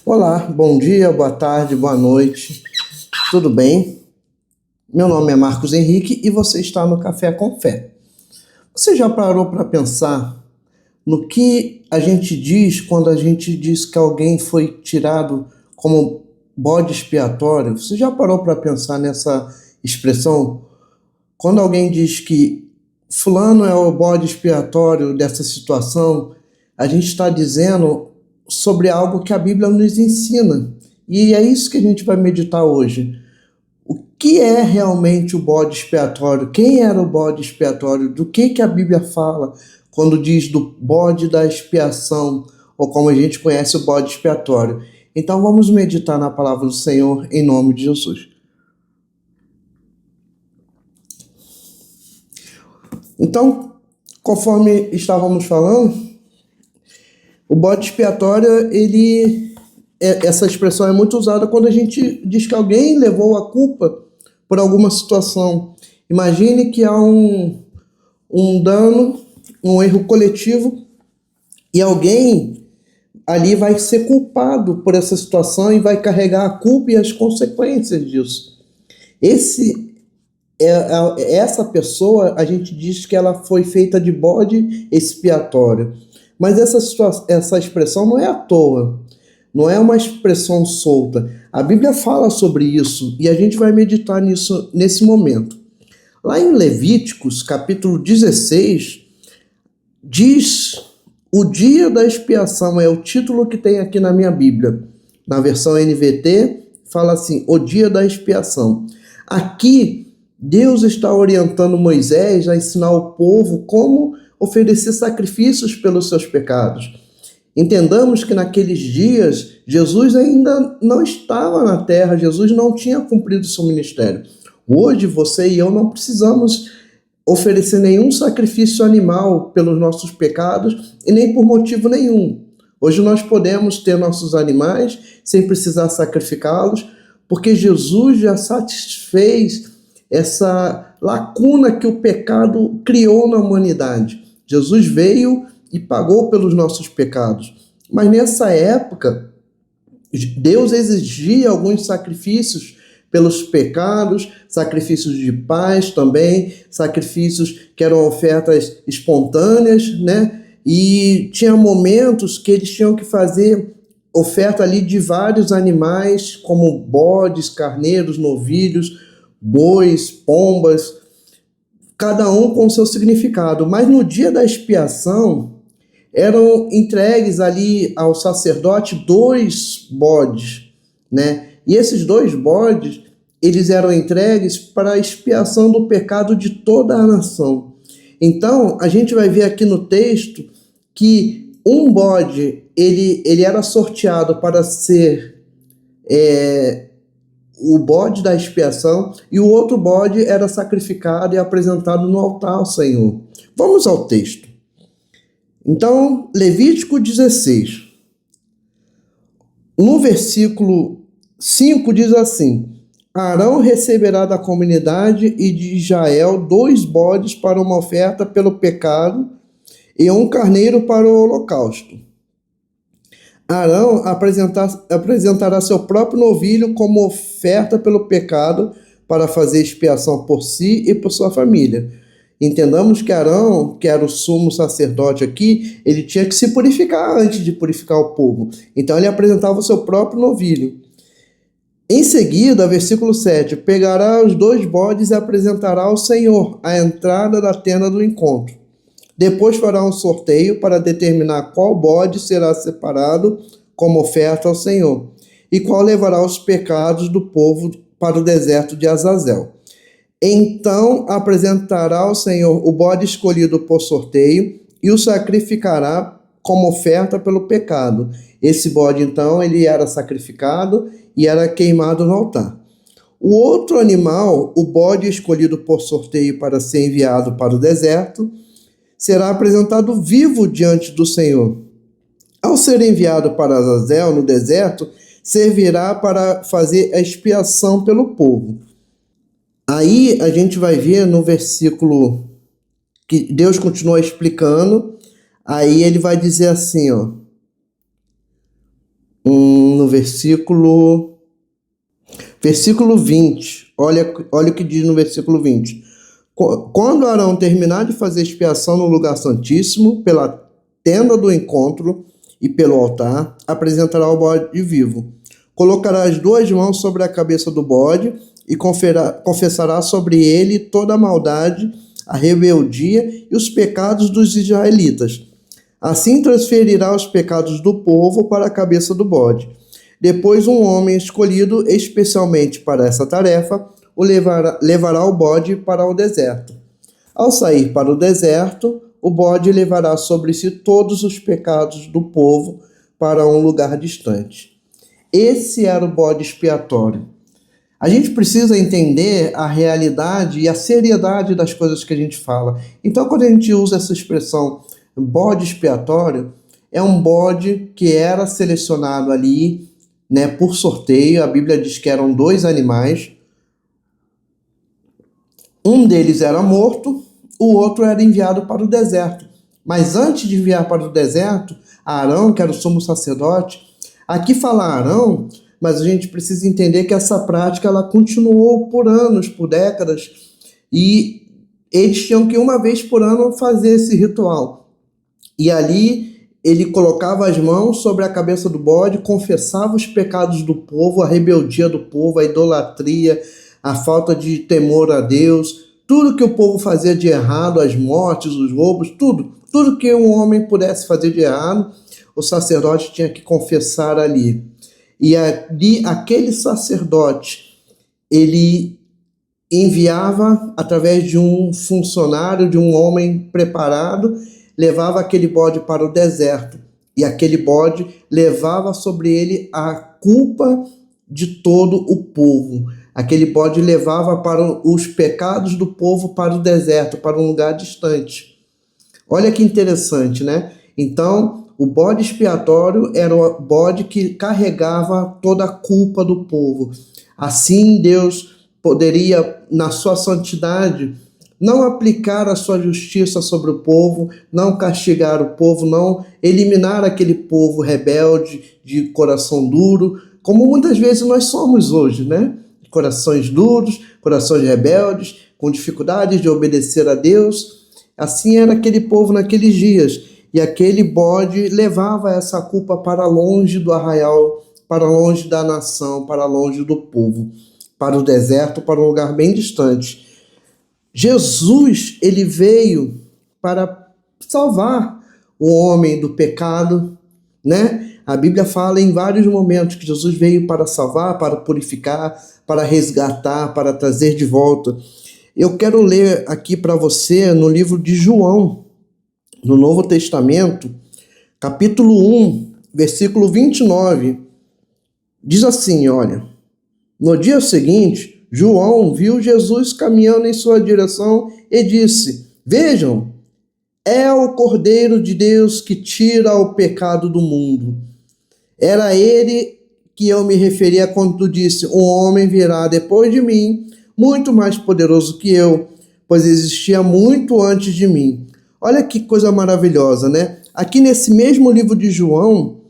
Olá, bom dia, boa tarde, boa noite, tudo bem? Meu nome é Marcos Henrique e você está no Café com Fé. Você já parou para pensar no que a gente diz quando a gente diz que alguém foi tirado como bode expiatório? Você já parou para pensar nessa expressão? Quando alguém diz que fulano é o bode expiatório dessa situação, a gente está dizendo sobre algo que a Bíblia nos ensina. E é isso que a gente vai meditar hoje. O que é realmente o bode expiatório? Quem era o bode expiatório? Do que a Bíblia fala quando diz do bode da expiação, ou como a gente conhece o bode expiatório? Então vamos meditar na palavra do Senhor em nome de Jesus. Então, conforme estávamos falando, o bode expiatório, essa expressão é muito usada quando a gente diz que alguém levou a culpa por alguma situação. Imagine que há um dano, um erro coletivo, e alguém ali vai ser culpado por essa situação e vai carregar a culpa e as consequências disso. Essa pessoa, a gente diz que ela foi feita de bode expiatório. Mas essa expressão não é à toa, não é uma expressão solta. A Bíblia fala sobre isso e a gente vai meditar nisso nesse momento. Lá em Levíticos, capítulo 16, diz o dia da expiação, é o título que tem aqui na minha Bíblia. Na versão NVT, fala assim, o dia da expiação. Aqui, Deus está orientando Moisés a ensinar o povo como oferecer sacrifícios pelos seus pecados. Entendamos que naqueles dias, Jesus ainda não estava na terra, Jesus não tinha cumprido seu ministério. Hoje, você e eu não precisamos oferecer nenhum sacrifício animal pelos nossos pecados e nem por motivo nenhum. Hoje nós podemos ter nossos animais sem precisar sacrificá-los, porque Jesus já satisfez essa lacuna que o pecado criou na humanidade. Jesus veio e pagou pelos nossos pecados. Mas nessa época, Deus exigia alguns sacrifícios pelos pecados, sacrifícios de paz também, sacrifícios que eram ofertas espontâneas, né? E tinha momentos que eles tinham que fazer oferta ali de vários animais, como bodes, carneiros, novilhos, bois, pombas, cada um com seu significado. Mas no dia da expiação, eram entregues ali ao sacerdote 2 bodes, né? E esses 2 bodes, eles eram entregues para a expiação do pecado de toda a nação. Então, a gente vai ver aqui no texto que um bode, ele era sorteado para ser o bode da expiação, e o outro bode era sacrificado e apresentado no altar ao Senhor. Vamos ao texto. Então, Levítico 16. No versículo 5 diz assim: Arão receberá da comunidade e de Israel 2 bodes para uma oferta pelo pecado e um carneiro para o holocausto. Arão apresentará seu próprio novilho como oferta pelo pecado para fazer expiação por si e por sua família. Entendamos que Arão, que era o sumo sacerdote aqui, ele tinha que se purificar antes de purificar o povo. Então ele apresentava o seu próprio novilho. Em seguida, versículo 7, pegará os 2 bodes e apresentará ao Senhor à entrada da tenda do encontro. Depois fará um sorteio para determinar qual bode será separado como oferta ao Senhor e qual levará os pecados do povo para o deserto de Azazel. Então apresentará ao Senhor o bode escolhido por sorteio e o sacrificará como oferta pelo pecado. Esse bode, então, ele era sacrificado e era queimado no altar. O outro animal, o bode escolhido por sorteio para ser enviado para o deserto, será apresentado vivo diante do Senhor. Ao ser enviado para Azazel, no deserto, servirá para fazer a expiação pelo povo. Aí a gente vai ver no versículo que Deus continua explicando, aí ele vai dizer assim, ó, no no versículo 20. Olha o que diz no versículo 20. Quando Arão terminar de fazer expiação no lugar santíssimo, pela tenda do encontro e pelo altar, apresentará o bode vivo. Colocará as 2 mãos sobre a cabeça do bode e confessará sobre ele toda a maldade, a rebeldia e os pecados dos israelitas. Assim transferirá os pecados do povo para a cabeça do bode. Depois um homem escolhido especialmente para essa tarefa levará o bode para o deserto. Ao sair para o deserto, o bode levará sobre si todos os pecados do povo para um lugar distante. Esse era o bode expiatório. A gente precisa entender a realidade e a seriedade das coisas que a gente fala. Então, quando a gente usa essa expressão bode expiatório, é um bode que era selecionado ali, né, por sorteio. A Bíblia diz que eram 2 animais. Um deles era morto, o outro era enviado para o deserto. Mas antes de enviar para o deserto, Arão, que era o sumo sacerdote, aqui fala Arão, mas a gente precisa entender que essa prática ela continuou por anos, por décadas, e eles tinham que uma vez por ano fazer esse ritual. E ali ele colocava as mãos sobre a cabeça do bode, confessava os pecados do povo, a rebeldia do povo, a idolatria, a falta de temor a Deus, tudo que o povo fazia de errado, as mortes, os roubos, tudo que um homem pudesse fazer de errado, o sacerdote tinha que confessar ali. E ali, aquele sacerdote, ele enviava através de um funcionário, de um homem preparado, levava aquele bode para o deserto. E aquele bode levava sobre ele a culpa de todo o povo. Aquele bode levava para os pecados do povo para o deserto, para um lugar distante. Olha que interessante, né? Então, o bode expiatório era o bode que carregava toda a culpa do povo. Assim, Deus poderia, na sua santidade, não aplicar a sua justiça sobre o povo, não castigar o povo, não eliminar aquele povo rebelde, de coração duro, como muitas vezes nós somos hoje, né? Corações duros, corações rebeldes, com dificuldades de obedecer a Deus. Assim era aquele povo naqueles dias. E aquele bode levava essa culpa para longe do arraial, para longe da nação, para longe do povo, para o deserto, para um lugar bem distante. Jesus, ele veio para salvar o homem do pecado, né? A Bíblia fala em vários momentos que Jesus veio para salvar, para purificar, para resgatar, para trazer de volta. Eu quero ler aqui para você no livro de João, no Novo Testamento, capítulo 1, versículo 29. Diz assim, olha: no dia seguinte, João viu Jesus caminhando em sua direção e disse: vejam, é o Cordeiro de Deus que tira o pecado do mundo. Era ele que eu me referia quando disse: um homem virá depois de mim, muito mais poderoso que eu, pois existia muito antes de mim. Olha que coisa maravilhosa, né? Aqui nesse mesmo livro de João,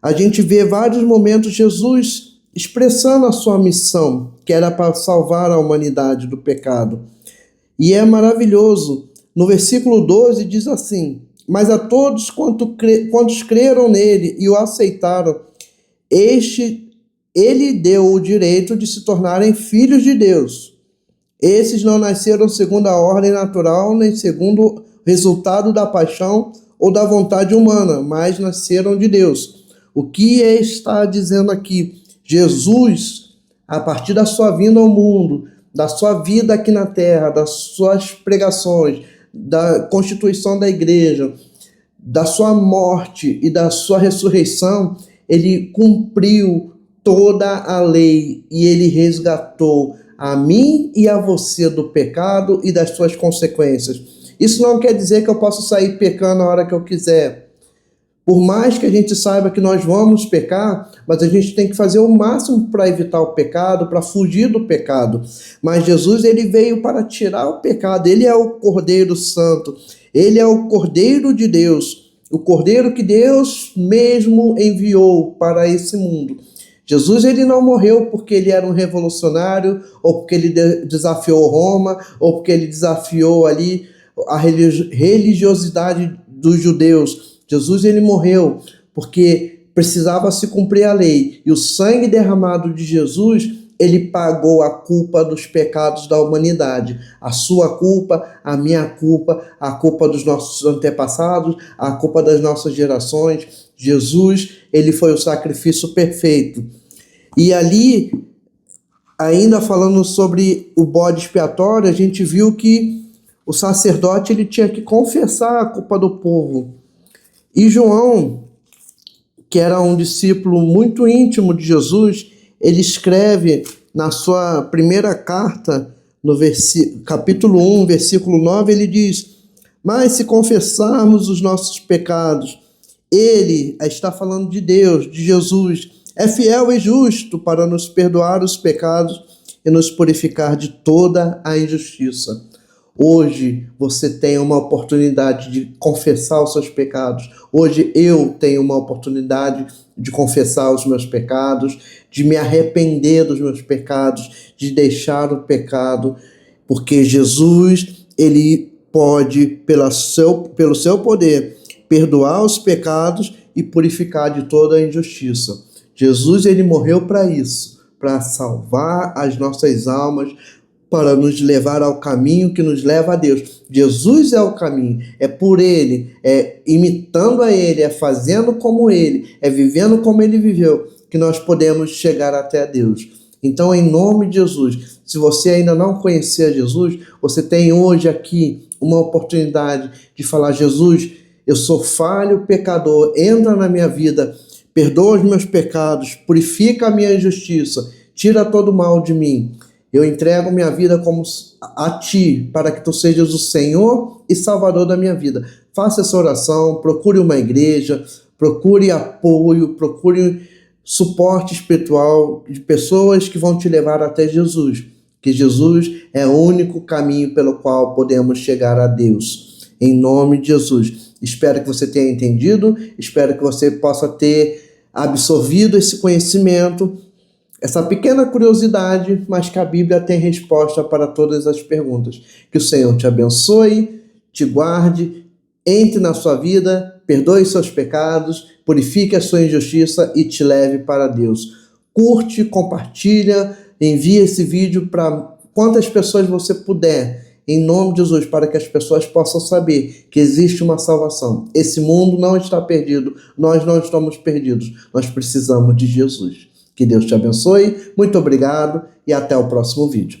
a gente vê vários momentos Jesus expressando a sua missão, que era para salvar a humanidade do pecado. E é maravilhoso. No versículo 12 diz assim: mas a todos quantos creram nele e o aceitaram, ele deu o direito de se tornarem filhos de Deus. Esses não nasceram segundo a ordem natural, nem segundo o resultado da paixão ou da vontade humana, mas nasceram de Deus. O que está dizendo aqui? Jesus, a partir da sua vinda ao mundo, da sua vida aqui na terra, das suas pregações, da constituição da igreja, da sua morte e da sua ressurreição, ele cumpriu toda a lei e ele resgatou a mim e a você do pecado e das suas consequências. Isso não quer dizer que eu posso sair pecando a hora que eu quiser. Por mais que a gente saiba que nós vamos pecar, mas a gente tem que fazer o máximo para evitar o pecado, para fugir do pecado. Mas Jesus, ele veio para tirar o pecado. Ele é o Cordeiro Santo. Ele é o Cordeiro de Deus. o Cordeiro que Deus mesmo enviou para esse mundo. Jesus, ele não morreu porque ele era um revolucionário, ou porque ele desafiou Roma, ou porque ele desafiou ali a religiosidade dos judeus. Jesus, ele morreu porque precisava se cumprir a lei. E o sangue derramado de Jesus, ele pagou a culpa dos pecados da humanidade. A sua culpa, a minha culpa, a culpa dos nossos antepassados, a culpa das nossas gerações. Jesus, ele foi o sacrifício perfeito. E ali, ainda falando sobre o bode expiatório, a gente viu que o sacerdote ele tinha que confessar a culpa do povo. E João, que era um discípulo muito íntimo de Jesus, ele escreve na sua primeira carta, no capítulo 1, versículo 9, ele diz: mas se confessarmos os nossos pecados, ele, está falando de Deus, de Jesus, é fiel e justo para nos perdoar os pecados e nos purificar de toda a injustiça. Hoje você tem uma oportunidade de confessar os seus pecados. Hoje eu tenho uma oportunidade de confessar os meus pecados, de me arrepender dos meus pecados, de deixar o pecado, porque Jesus, ele pode, pelo seu poder, perdoar os pecados e purificar de toda a injustiça. Jesus, ele morreu para isso, para salvar as nossas almas, para nos levar ao caminho que nos leva a Deus. Jesus é o caminho, é por ele, é imitando a ele, é fazendo como ele, é vivendo como ele viveu, que nós podemos chegar até a Deus. Então, em nome de Jesus, se você ainda não conhecia Jesus, você tem hoje aqui uma oportunidade de falar: Jesus, eu sou falho, pecador, entra na minha vida, perdoa os meus pecados, purifica a minha injustiça, tira todo o mal de mim. Eu entrego minha vida como a Ti, para que Tu sejas o Senhor e Salvador da minha vida. Faça essa oração, procure uma igreja, procure apoio, procure suporte espiritual de pessoas que vão te levar até Jesus. Que Jesus é o único caminho pelo qual podemos chegar a Deus. Em nome de Jesus. Espero que você tenha entendido, espero que você possa ter absorvido esse conhecimento, essa pequena curiosidade, mas que a Bíblia tem resposta para todas as perguntas. Que o Senhor te abençoe, te guarde, entre na sua vida, perdoe seus pecados, purifique a sua injustiça e te leve para Deus. Curte, compartilha, envia esse vídeo para quantas pessoas você puder, em nome de Jesus, para que as pessoas possam saber que existe uma salvação. Esse mundo não está perdido, nós não estamos perdidos, nós precisamos de Jesus. Que Deus te abençoe, muito obrigado e até o próximo vídeo.